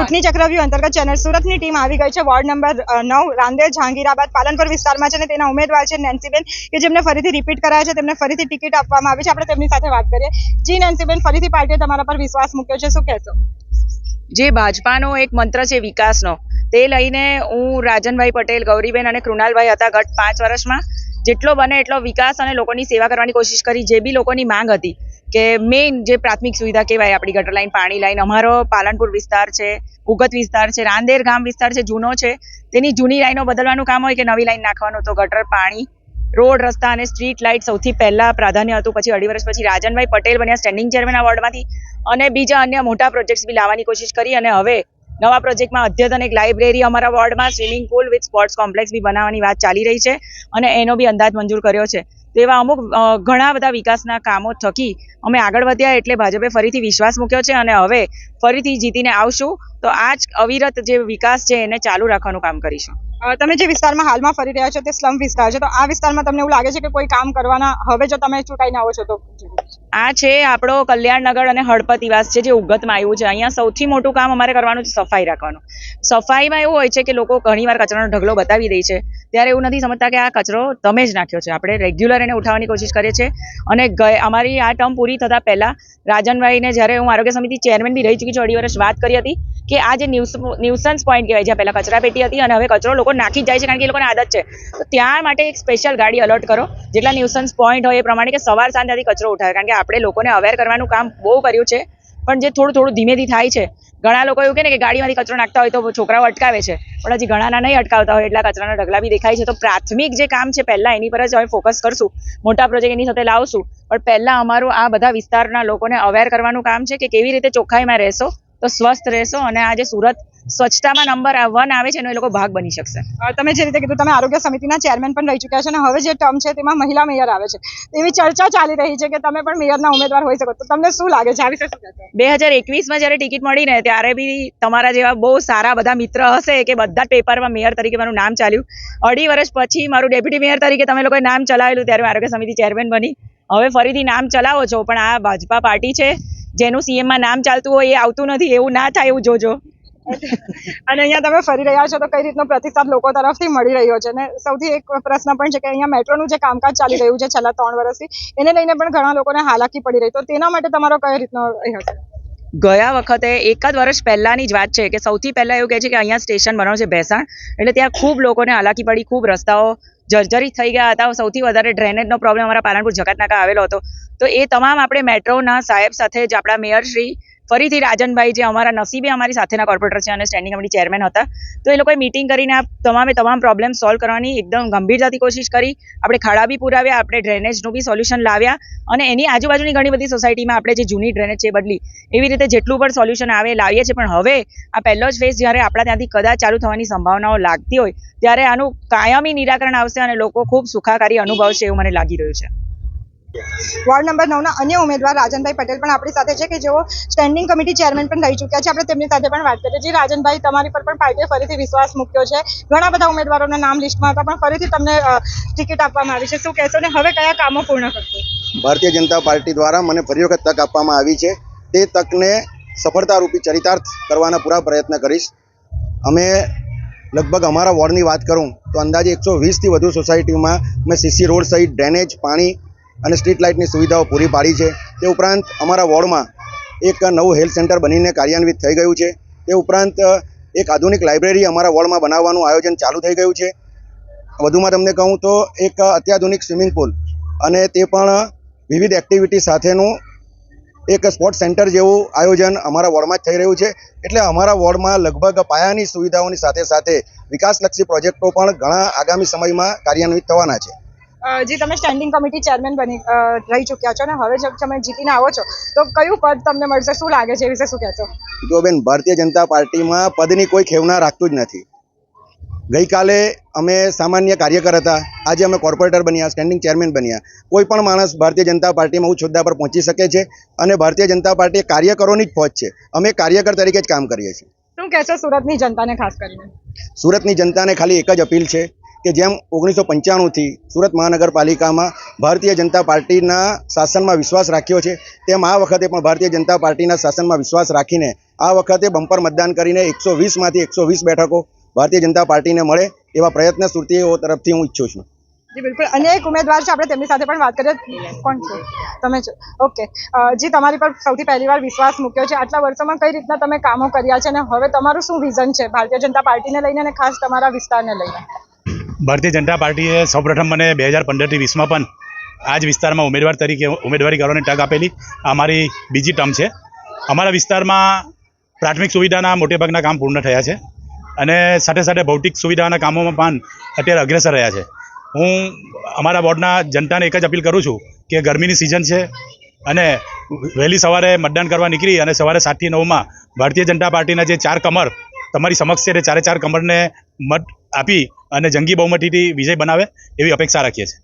ચૂંટણી ચક્રવ્યૂહ અંતર્ગત ચેનલ સુરતની ટીમ આવી ગઈ છે વોર્ડ નંબર 9 રાંદેર જહાંગીરાબાદ પાલનપુર વિસ્તારમાં છે અને તેના ઉમેદવાર છે નેન્સીબેન કે જેમને ફરીથી રિપીટ કરાયા છે, તેમને ફરીથી ટિકિટ આપવામાં આવી છે। આપણે તેમની સાથે વાત કરીએ। જી નેન્સીબેન, ફરીથી પાર્ટીએ તમારા પર વિશ્વાસ મૂક્યો છે, શું કહેશો? જે ભાજપાનો એક મંત્ર છે વિકાસનો, તે લઈને હું રાજનભાઈ પટેલ, ગૌરીબેન અને કૃણાલભાઈ હતા ગત 5 વર્ષમાં જેટલો બને એટલો વિકાસ અને લોકોની સેવા કરવાની કોશિશ કરી। જે બી લોકોની માંગ હતી કે મેઇન જે પ્રાથમિક સુવિધા કહેવાય, આપણી ગટર લાઈન, પાણી લાઈન, અમારો પાલનપુર વિસ્તાર છે, ઉગત વિસ્તાર છે, રાંદેર ગામ વિસ્તાર છે, જૂનો છે, તેની જૂની લાઈનો બદલવાનું કામ હોય કે નવી લાઈન નાખવાનું, તો ગટર, પાણી, રોડ, રસ્તા અને સ્ટ્રીટ લાઇટ સૌથી પહેલા પ્રાધાન્ય હતું। પછી 2.5 વર્ષ પછી રાજનભાઈ પટેલ બન્યા સ્ટેન્ડિંગ ચેરમેન આ વોર્ડમાંથી, અને બીજા અન્ય મોટા પ્રોજેક્ટ્સ બી લાવવાની કોશિશ કરી, અને હવે નવા પ્રોજેક્ટમાં અદ્યતન એક લાઇબ્રેરી, અમારા વોર્ડમાં swimming pool with sports complex બી બનાવવાની વાત ચાલી રહી છે અને એનો બી અંદાજ મંજૂર કર્યો છે। તો એવા અમુક ઘણા બધા વિકાસના કામો થકી અમે આગળ વધ્યા, એટલે ભાજપે ફરીથી વિશ્વાસ મૂક્યો છે અને હવે ફરીથી જીતીને આવશું તો આ જ અવિરત જે વિકાસ છે એને ચાલુ રાખવાનું કામ કરીશું। તમે જે વિસ્તારમાં હાલમાં ફરી રહ્યા છો તે સ્લમ વિસ્તાર છે, તો આ વિસ્તારમાં તમને એવું લાગે છે કે કોઈ કામ કરવાના હવે જો તમે ચૂંટાઈને આવો છો તો? આ છે આપણો કલ્યાણનગર અને હળપતિવાસ છે, જે ઉગતમાં આવ્યું છે। અહીંયા સૌથી મોટું કામ અમારે કરવાનું છે સફાઈ રાખવાનું। સફાઈમાં એવું હોય છે કે લોકો ઘણીવાર કચરાનો ઢગલો બતાવી દે છે, ત્યારે એવું નથી સમજતા કે આ કચરો તમે જ નાખ્યો છે। આપણે રેગ્યુલર એને ઉઠાવવાની કોશિશ કરીએ છીએ અને અમારી આ ટર્મ પૂરી થતાં પહેલાં રાજનભાઈને જ્યારે હું આરોગ્ય સમિતિ ચેરમેન બી રહી ચૂકી છું 2.5 વર્ષ, વાત કરી હતી કે આ જે ન્યુસન્સ પોઈન્ટ કહેવાય, જ્યાં પહેલાં કચરા પેટી હતી અને હવે કચરો લોકો નાખી જાય છે કારણ કે એ લોકોને આદત છે, તો ત્યાં માટે એક સ્પેશિયલ ગાડી અલર્ટ કરો જેટલા ન્યુસન્સ પોઈન્ટ હોય એ પ્રમાણે, કે સવાર સાંજ ત્યાંથી કચરો ઉઠાવે। કારણ કે આપણે લોકોને અવેર કરવાનું કામ બહુ કર્યું છે, પણ જે થોડું ધીમેથી થાય છે। ઘણા લોકો એવું કહે ને કે ગાડીમાંથી કચરો નાખતા હોય તો છોકરાઓ અટકાવે છે, પણ હજી ઘણાના નહીં અટકાવતા હોય એટલા કચરાના ઢગલા બી દેખાય છે। તો પ્રાથમિક જે કામ છે પહેલાં એની પર જ હવે ફોકસ કરશું, મોટા પ્રોજેક્ટ એની સાથે લાવશું, પણ પહેલાં અમારું આ બધા વિસ્તારના લોકોને અવેર કરવાનું કામ છે કે કેવી રીતે ચોખ્ખાઈમાં રહેશો તો સ્વસ્થ રહેશો અને આ જે સુરત સ્વચ્છતામાં નંબર 1 આવે છે એનો એ લોકો ભાગ બની શકશે। તમે જે રીતે કીધું, તમે આરોગ્ય સમિતિના ચેરમેન પણ રહી ચૂક્યા છો અને હવે જે ટર્મ છે તેમાં મહિલા મેયર આવે છે, એવી ચર્ચા ચાલી રહી છે કે તમે પણ મેયરના ઉમેદવાર હોઈ શકો, તો તમને શું લાગે છે આ વિશે શું કહેશો? 2021માં જ્યારે ટિકિટ મળી ને ત્યારે બી તમારા જેવા બહુ સારા બધા મિત્ર હશે કે બધા પેપરમાં મેયર તરીકે મારું નામ ચાલ્યું। 2.5 વર્ષ પછી મારું ડેપ્યુટી મેયર તરીકે તમે લોકોએ નામ ચલાવેલું ત્યારે હું આરોગ્ય સમિતિ ચેરમેન બની। હવે ફરીથી નામ ચલાવો છો, પણ આ ભાજપા પાર્ટી છે જેનું સીએમમાં નામ ચાલતું હોય એ આવતું નથી, એવું ના થાય એવું જોજો। અને અહીંયા તમે ફરી રહ્યા છો તો કઈ રીતનો પ્રતિસાદ લોકો તરફથી મળી રહ્યો છે? અને સૌથી એક પ્રશ્ન પણ છે કે અહીંયા મેટ્રોનું જે કામકાજ ચાલી રહ્યું છે છેલ્લા 3 વર્ષથી, એને લઈને પણ ઘણા લોકોને હાલાકી પડી રહી, તો તેના માટે તમારો કઈ રીતનો હશે? ગયા વખતે 1 જ વર્ષ પહેલાંની જ વાત છે કે સૌથી પહેલાં એવું કહે છે કે અહીંયા સ્ટેશન બનાવવાનું છે ભેસાણ, એટલે ત્યાં ખૂબ લોકોને હાલાકી પડી, ખૂબ રસ્તાઓ જર્જરિત થઈ ગયા હતા। સૌથી વધારે ડ્રેનેજનો પ્રોબ્લેમ અમારા પાલનપુર જકાતનાકા આવેલો હતો, તો એ તમામ આપણે મેટ્રોના સાહેબ સાથે જ આપણા મેયર શ્રી ફરીથી રાજનભાઈ, જે અમારા નસીબે અમારી સાથેના કોર્પોરેટર છે અને સ્ટેન્ડિંગ કમિટી ચેરમેન હતા, તો એ લોકોએ મીટિંગ કરીને આ તમામ પ્રોબ્લેમ સોલ્વ કરવાની એકદમ ગંભીરતાથી કોશિશ કરી। આપણે ખાડા બી પુરાવ્યા, આપણે ડ્રેનેજનું બી સોલ્યુશન લાવ્યા અને એની આજુબાજુની ઘણી બધી સોસાયટીમાં આપણે જે જૂની ડ્રેનેજ છે એ બદલી, એવી રીતે જેટલું પણ સોલ્યુશન આવે લાવીએ છીએ। પણ હવે આ પહેલો જ ફેઝ જ્યારે આપણા ત્યાંથી કદાચ ચાલુ થવાની સંભાવનાઓ લાગતી હોય ત્યારે આનું કાયમી નિરાકરણ આવશે અને લોકો ખૂબ સુખાકારી અનુભવશે એવું મને લાગી રહ્યું છે। વોર્ડ નંબર 9ના અન્ય ઉમેદવાર રાજનભાઈ પટેલ પણ આપણી સાથે છે કે જેઓ સ્ટેન્ડિંગ કમિટી ચેરમેન પણ રહી ચૂક્યા છે। આપણે તેમની સાથે પણ વાત કરીએ। જી રાજનભાઈ, તમારી પર પણ પાર્ટીએ ફરીથી વિશ્વાસ મૂક્યો છે, ઘણા બધા ઉમેદવારોના નામ લિસ્ટમાં હતા પણ ફરીથી તમને ટિકિટ આપવામાં આવી છે, શું કહેશો અને હવે કયા કામો પૂર્ણ કરશો? ભારતીય જનતા પાર્ટી દ્વારા મને ફરી વખત તક આપવામાં આવી છે, તે તકને સફળતારૂપી ચરિતાર્થ કરવાના પૂરા પ્રયત્ન કરીશ। અમે લગભગ અમારા વોર્ડની વાત કરું તો અંદાજે 120થી વધુ સોસાયટીમાં મેં સીસી રોડ સહિત ડ્રેનેજ, પાણી અને સ્ટ્રીટ લાઇટની સુવિધાઓ પૂરી પાડી છે। તે ઉપરાંત અમારા વોર્ડમાં એક નવું હેલ્થ સેન્ટર બનીને કાર્યાન્વિત થઈ ગયું છે। તે ઉપરાંત એક આધુનિક લાઇબ્રેરી અમારા વોર્ડમાં બનાવવાનું આયોજન ચાલુ થઈ ગયું છે। વધુમાં તમને કહું તો એક અત્યાધુનિક સ્વિમિંગ પુલ અને તે પણ વિવિધ એક્ટિવિટી સાથેનું એક સ્પોર્ટ્સ સેન્ટર જેવું આયોજન અમારા વોર્ડમાં જ થઈ રહ્યું છે। એટલે અમારા વોર્ડમાં લગભગ પાયાની સુવિધાઓની સાથે સાથે વિકાસલક્ષી પ્રોજેક્ટો પણ ઘણા આગામી સમયમાં કાર્યાન્વિત થવાના છે। જે તમે સ્ટેન્ડિંગ કમિટી ચેરમેન બની રહી ચૂક્યા છો અને હવે જો તમે જીતીને આવો છો તો કયું પદ તમને મળશે, શું લાગે છે એ વિશે શું કહેશો? જો બેન, ભારતીય જનતા પાર્ટીમાં પદની કોઈ ખેવના રાખતું જ નથી। ગઈકાલે અમે સામાન્ય કાર્યકર હતા, આજે અમે કોર્પોરેટર બન્યા, સ્ટેન્ડિંગ ચેરમેન બન્યા। કોઈ પણ માણસ ભારતીય જનતા પાર્ટીમાં ઉચ્ચ હોદ્દા પર પહોંચી શકે છે અને ભારતીય જનતા પાર્ટી કાર્યકરોની જ ફોજ છે, અમે કાર્યકર તરીકે જ કામ કરીએ છીએ। શું કહેશો સુરતની જનતાને ખાસ કરીને? સુરતની જનતાને ખાલી એક જ અપીલ છે કે જેમ 1995થી સુરત મહાનગરપાલિકામાં ભારતીય જનતા પાર્ટીના શાસનમાં વિશ્વાસ રાખ્યો છે, તેમ આ વખતે પણ ભારતીય જનતા પાર્ટીના શાસનમાં વિશ્વાસ રાખીને આ વખતે બમ્પર મતદાન કરીને 120માંથી 120 બેઠકો ભારતીય જનતા પાર્ટીને મળે એવા પ્રયત્ન સુરતીઓ તરફથી હું ઈચ્છું છું. જી બિલકુલ, અન્ય એક ઉમેદવાર છે, આપણે તેમની સાથે પણ વાત કરીએ. કોણ છો તમે? છો, ઓકે. જી, તમારી પર સૌથી પહેલી વાર વિશ્વાસ મૂક્યો છે. આટલા વર્ષોમાં કઈ રીતના તમે કામો કર્યા છે અને હવે તમારું શું વિઝન છે ભારતીય જનતા પાર્ટીને લઈને અને ખાસ તમારા વિસ્તારને લઈને? ભારતીય જનતા પાર્ટીએ સૌપ્રથમ મને 2015થી 20માં પણ આ જ વિસ્તારમાં ઉમેદવાર તરીકે ઉમેદવારી કરવાની તક આપેલી. આ મારી બીજી ટર્મ છે. અમારા વિસ્તારમાં પ્રાથમિક સુવિધાના મોટેભાગના કામ પૂર્ણ થયા છે અને સાથે સાથે ભૌતિક સુવિધાના કામોમાં પણ અત્યારે અગ્રેસર રહ્યા છે. હું અમારા વોર્ડના જનતાને એક જ અપીલ કરું છું કે ગરમીની સિઝન છે અને વહેલી સવારે મતદાન કરવા નીકળી અને સવારે 7 થી 9માં ભારતીય જનતા પાર્ટીના જે 4 કમર તમારી સમક્ષ છે તે 4 કમરને મત આપી અને જંગી બહુમતીથી વિજય બનાવે એવી અપેક્ષા રાખીએ છીએ.